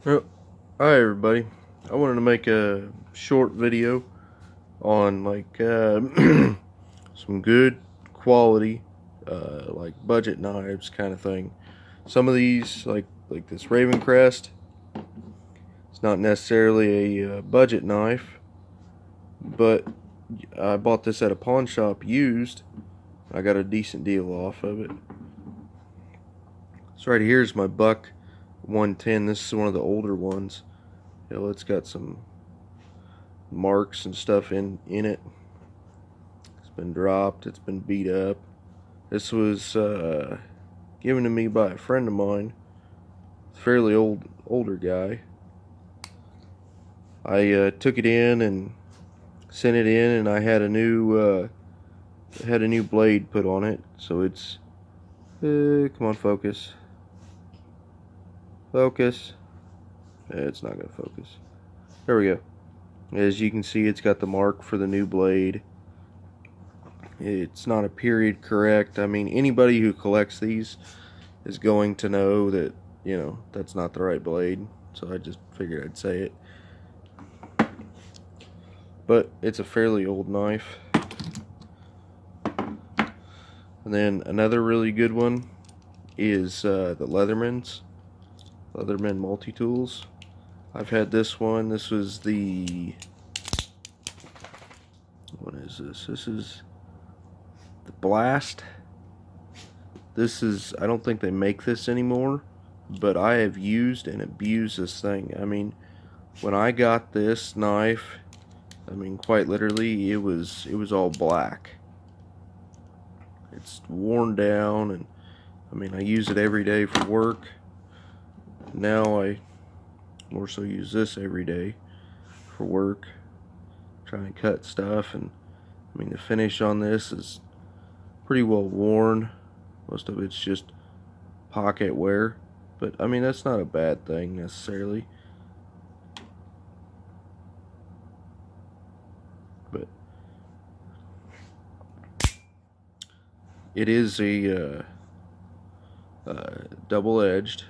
Well, hi everybody. I wanted to make a short video on some good quality like budget knives kind of thing. Some of these like this Raven Crest, it's not necessarily a budget knife, but I bought this at a pawn shop used. I got a decent deal off of it. So right here is my Buck 110. This is one of the older ones. It's got some marks and stuff in it. It's been dropped. It's been beat up. This was given to me by a friend of mine. It's a fairly older guy. I took it in and sent it in, and I had a new blade put on it. So it's come on, focus. Focus. It's not gonna focus. There we go. As you can see, it's got the mark for the new blade. It's not a period correct. I mean, anybody who collects these is going to know that, that's not the right blade. So I just figured I'd say it. But it's a fairly old knife. And then another really good one is the Leatherman Multi-Tools. I've had this one. This was the... What is this? This is the Blast. This is... I don't think they make this anymore, but I have used and abused this thing. I mean, when I got this knife, I mean, quite literally, it was all black. It's worn down, and I mean, I use it every day for work. Now I more so use this every day for work, trying to cut stuff. And I mean, the finish on this is pretty well worn. Most of it's just pocket wear, but I mean, that's not a bad thing necessarily. But it is a double-edged.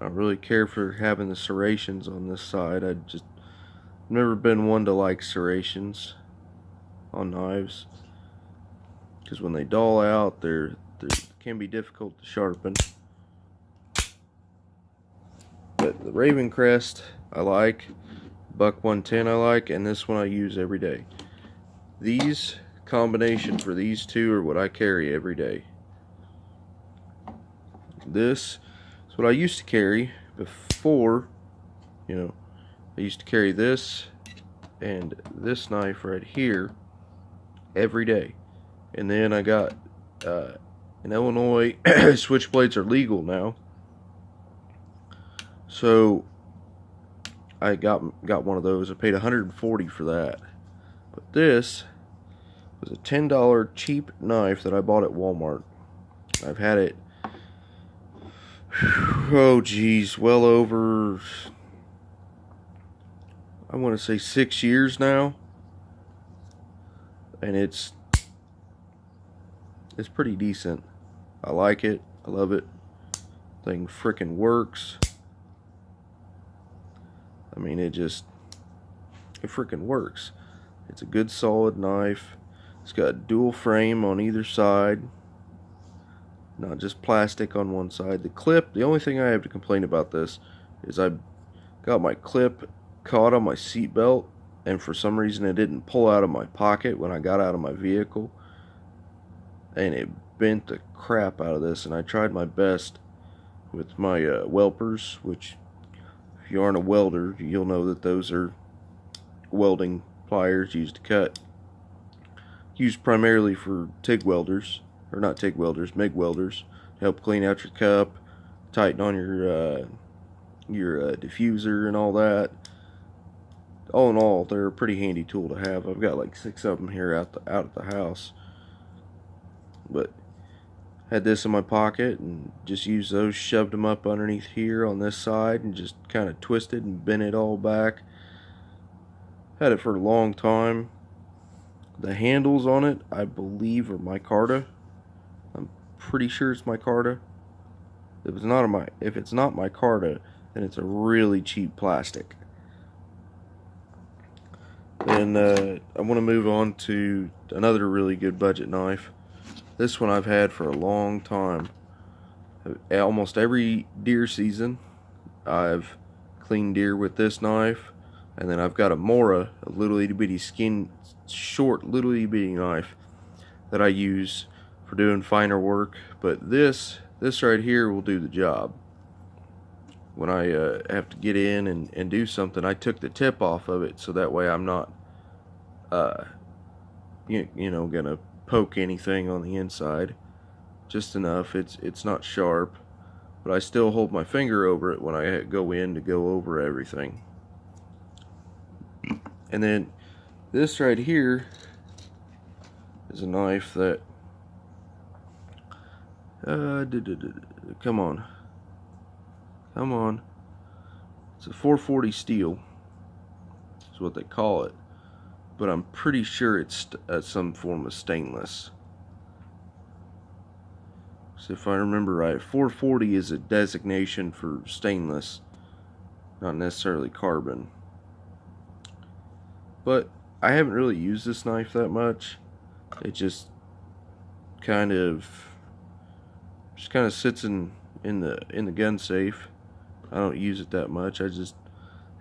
I don't really care for having the serrations on this side. I've never been one to like serrations on knives, because when they dull out, they can be difficult to sharpen. But the Raven Crest I like, Buck 110 I like, and this one I use every day. These combination for these two are what I carry every day. This is what I used to carry before. I used to carry this and this knife right here every day. And then I got in Illinois, switchblades are legal now, so I got one of those. I paid $140 for that. But this was a $10 cheap knife that I bought at Walmart. I've had it, oh geez, well over, I want to say 6 years now, and it's pretty decent. I like it. I love it. Thing frickin' works. I mean, it frickin' works. It's a good solid knife. It's got dual frame on either side, not just plastic on one side. The clip, the only thing I have to complain about this is I got my clip caught on my seat belt, and for some reason it didn't pull out of my pocket when I got out of my vehicle, and it bent the crap out of this. And I tried my best with my Welpers, which, if you aren't a welder, you'll know that those are welding pliers used to cut, used primarily for TIG welders, or not TIG welders, MIG welders, to help clean out your cup, tighten on your diffuser and all that. All in all, they're a pretty handy tool to have. I've got like 6 of them here out at the house. But had this in my pocket and just used those, shoved them up underneath here on this side, and just kind of twisted and bent it all back. Had it for a long time. The handles on it, I believe, are micarta. I'm pretty sure it's micarta. If it's not micarta, and it's a really cheap plastic. Then I want to move on to another really good budget knife. This one I've had for a long time. Almost every deer season I've cleaned deer with this knife, and then I've got a Mora, a little itty bitty short little itty bitty knife that I use for doing finer work. But this right here will do the job. When I have to get in and do something, I took the tip off of it so that way I'm not you know, gonna poke anything on the inside. Just enough. It's not sharp, but I still hold my finger over it when I go in to go over everything. And then this right here is a knife that come on, it's a 440 steel is what they call it, but I'm pretty sure it's some form of stainless. So if I remember right, 440 is a designation for stainless, not necessarily carbon. But I haven't really used this knife that much. It just kind of sits in the gun safe. I don't use it that much. I just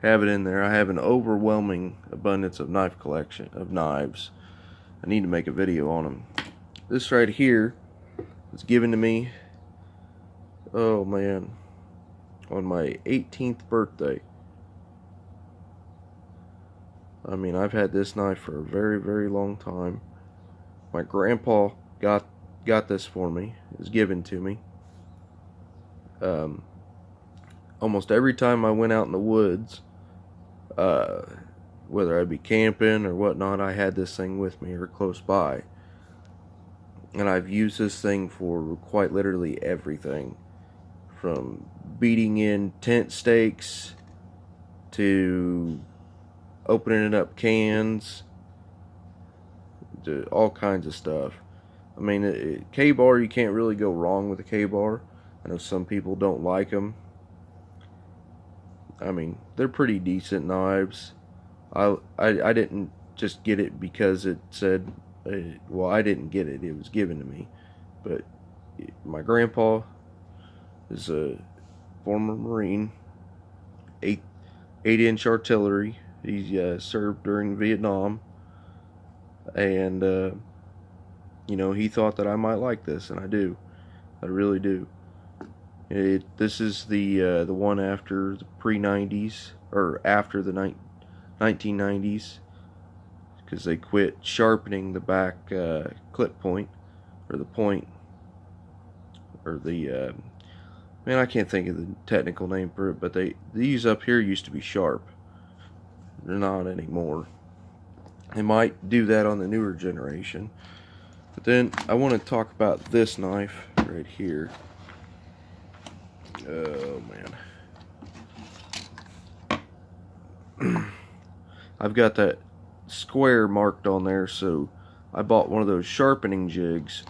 have it in there. I have an overwhelming abundance of knives. I need to make a video on them. This right here was given to me, oh man, on my 18th birthday. I mean, I've had this knife for a very, very long time. My grandpa got this for me. It was given to me. Almost every time I went out in the woods, whether I'd be camping or whatnot, I had this thing with me or close by. And I've used this thing for quite literally everything. From beating in tent stakes to opening up cans to all kinds of stuff. I mean, K-bar, you can't really go wrong with a K-bar. I know some people don't like them. I mean, they're pretty decent knives. I didn't just get it because it said, well, I didn't get it. It was given to me. But my grandpa is a former Marine, 8-inch artillery. He served during Vietnam, and you know, he thought that I might like this, and I do. I really do. This is the one after the pre-90s, or after the 1990s, because they quit sharpening the back clip point, or the point, or the man, I can't think of the technical name for it, but these up here used to be sharp. They're not anymore. They might do that on the newer generation. But then I want to talk about this knife right here. Oh man. I've got that square marked on there, so I bought one of those sharpening jigs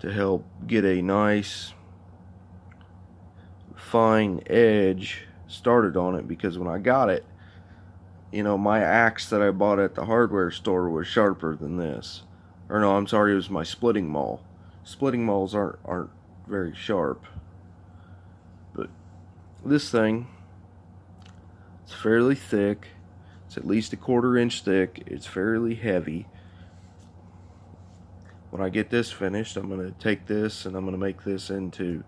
to help get a nice fine edge started on it, because when I got it, you know, my axe that I bought at the hardware store was sharper than this. Or no, I'm sorry, it was my splitting maul. Splitting mauls aren't very sharp. But this thing, it's fairly thick. It's at least a 1/4 inch thick. It's fairly heavy. When I get this finished, I'm going to take this and I'm going to make this into,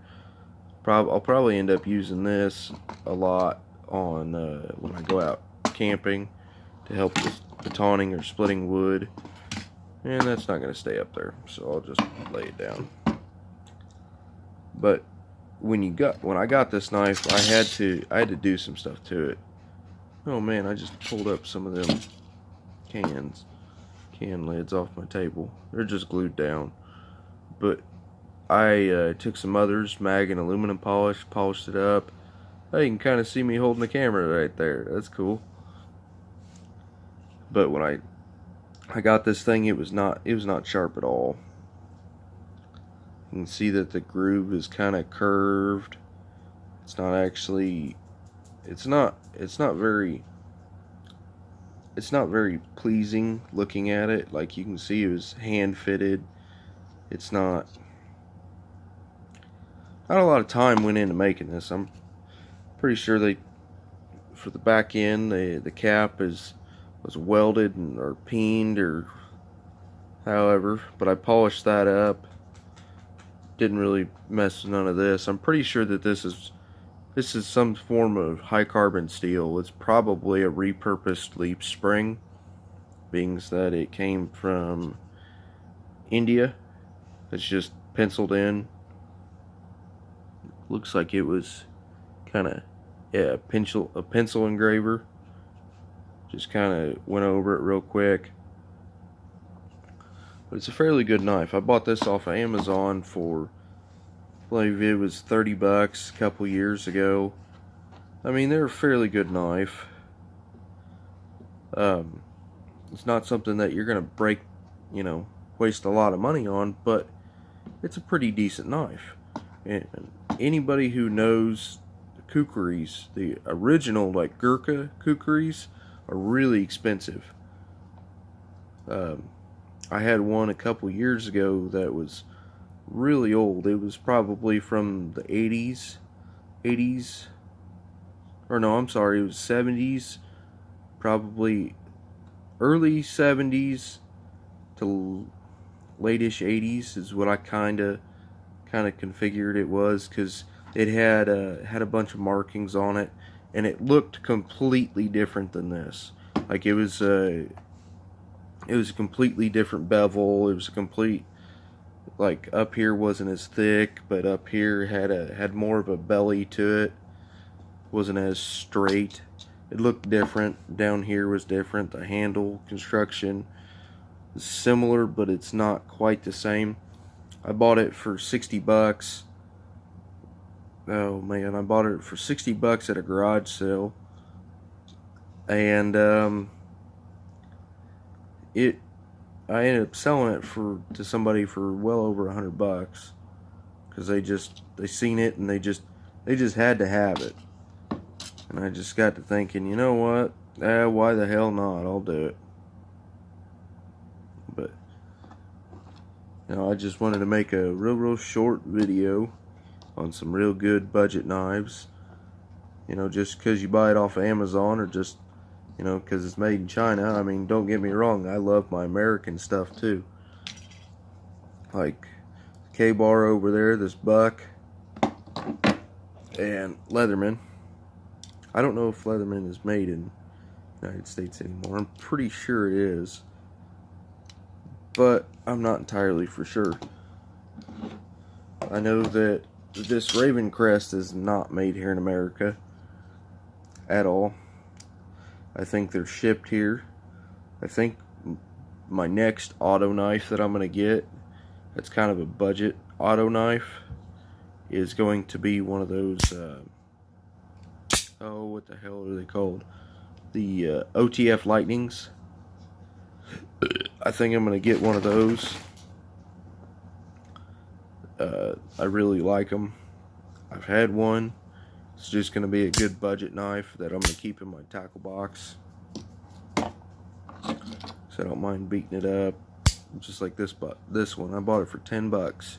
I'll probably end up using this a lot on when I go out camping to help with batoning or splitting wood. And that's not going to stay up there, so I'll just lay it down. But when I got this knife, I had to do some stuff to it. Oh man, I just pulled up some of them can lids off my table. They're just glued down. But I took some others, mag and aluminum polish, polished it up. Oh, you can kind of see me holding the camera right there. That's cool. But when I got this thing, it was not sharp at all. You can see that the groove is kind of curved. It's not actually it's not very pleasing looking at it. Like you can see, it was hand fitted. It's not a lot of time went into making this. I'm pretty sure they, for the back end, the cap was welded or peened or however, but I polished that up. Didn't really mess with none of this. I'm pretty sure that this is some form of high carbon steel. It's probably a repurposed leaf spring, being that it came from India. It's just penciled in. Looks like it was kind of, yeah, a pencil engraver. Just kind of went over it real quick. But it's a fairly good knife. I bought this off of Amazon for, I believe it was 30 bucks a couple years ago. I mean, they're a fairly good knife. It's not something that you're gonna break, waste a lot of money on, but it's a pretty decent knife. And anybody who knows the kukris, the original like Gurkha kukris, are really expensive. I had one a couple years ago that was really old. It was probably from the 80s, or no, I'm sorry, it was 70s, probably early 70s to late-ish 80s is what I kind of configured it was, because it had a bunch of markings on it, and it looked completely different than this. Like it was a completely different bevel. It was a complete, like up here wasn't as thick, but up here had more of a belly to it. Wasn't as straight. It looked different. Down here was different. The handle construction is similar, but it's not quite the same. I bought it for 60 bucks. Oh man, I bought it for 60 bucks at a garage sale. And I ended up selling it to somebody for well over 100 bucks, because they seen it and they just had to have it. And I just got to thinking, you know what? Why the hell not? I'll do it. But I just wanted to make a real short video on some real good budget knives. Just because you buy it off of Amazon, or just because it's made in China. I mean, don't get me wrong, I love my American stuff too. Like K-Bar over there, this Buck, and Leatherman. I don't know if Leatherman is made in the United States anymore. I'm pretty sure it is, but I'm not entirely for sure. I know that this Raven Crest is not made here in America at all. I think they're shipped here. I think my next auto knife that I'm going to get, that's kind of a budget auto knife, is going to be one of those, oh, what the hell are they called? The OTF Lightnings. I think I'm going to get one of those. I really like them. I've had one. It's just going to be a good budget knife that I'm going to keep in my tackle box, so I don't mind beating it up. Just like this one. I bought it for 10 bucks.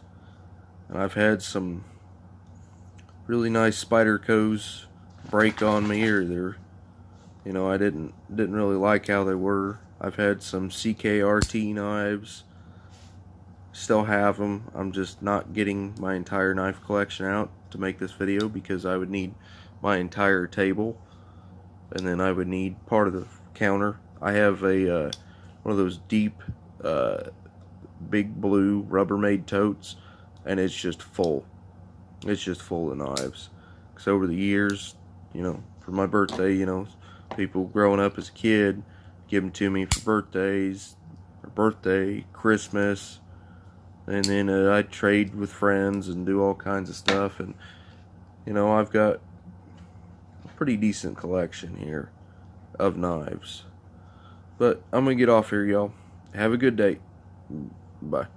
And I've had some really nice Spydercos break on me, or they're, I didn't really like how they were. I've had some CKRT knives. Still have them. I'm just not getting my entire knife collection out to make this video, because I would need my entire table, and then I would need part of the counter. I have a one of those deep big blue Rubbermaid totes, and it's just full. It's just full of knives. Because over the years, for my birthday, people growing up as a kid give them to me for birthdays, Christmas. And then I'd trade with friends and do all kinds of stuff. And, I've got a pretty decent collection here of knives. But I'm going to get off here, y'all. Have a good day. Bye.